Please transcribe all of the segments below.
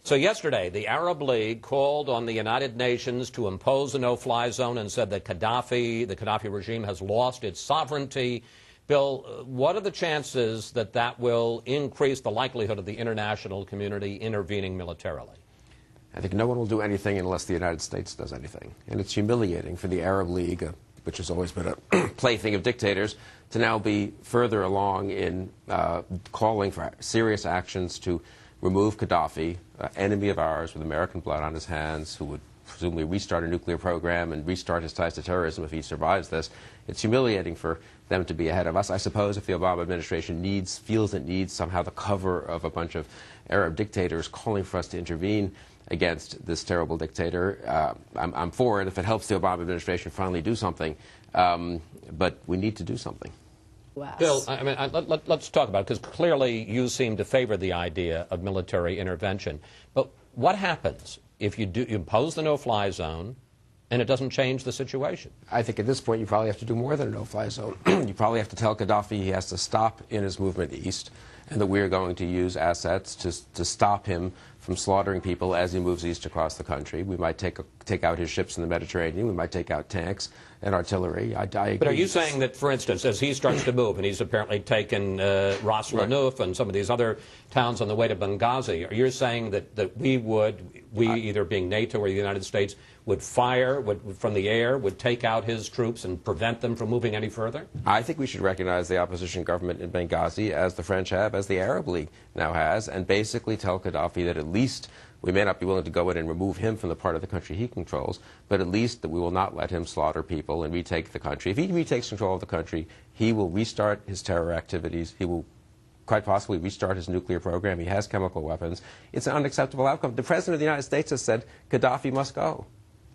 So yesterday, the Arab League called on the United Nations to impose a no-fly zone and said that the Gaddafi regime has lost its sovereignty. Bill, what are the chances that that will increase the likelihood of the international community intervening militarily? I think no one will do anything unless the United States does anything. And it's humiliating for the Arab League, which has always been a plaything of dictators, to now be further along in calling for serious actions to remove Gaddafi, enemy of ours with American blood on his hands, who would presumably restart a nuclear program and restart his ties to terrorism if he survives this. It's humiliating for them to be ahead of us. I suppose if the Obama administration feels it needs somehow the cover of a bunch of Arab dictators calling for us to intervene against this terrible dictator, I'm for it if it helps the Obama administration finally do something. But we need to do something. Bill, I mean, let's talk about it, because clearly you seem to favor the idea of military intervention. But what happens if you impose the no-fly zone and it doesn't change the situation? I think at this point you probably have to do more than a no-fly zone. You probably have to tell Gaddafi he has to stop in his movement east, and that we're going to use assets to stop him from slaughtering people as he moves east across the country. We might take out his ships in the Mediterranean. We might take out tanks and artillery. I agree. But are you saying that, for instance, as he starts to move, and he's apparently taken Ras Lanuf and some of these other towns on the way to Benghazi, are you saying that we either being NATO or the United States, would fire from the air, would take out his troops and prevent them from moving any further? I think we should recognize the opposition government in Benghazi, as the French have, as the Arab League now has, and basically tell Gaddafi that at least we may not be willing to go in and remove him from the part of the country he controls, but at least that we will not let him slaughter people and retake the country. If he retakes control of the country, he will restart his terror activities. He will quite possibly restart his nuclear program. He has chemical weapons. It's an unacceptable outcome. The President of the United States has said Gaddafi must go.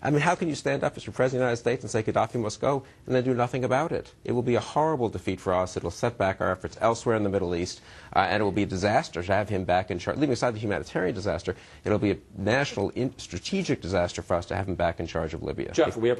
I mean, how can you stand up as your President of the United States and say Gaddafi must go and then do nothing about it? It will be a horrible defeat for us. It will set back our efforts elsewhere in the Middle East, and it will be a disaster to have him back in charge. Leaving aside the humanitarian disaster, it will be a national strategic disaster for us to have him back in charge of Libya. Jeff, we have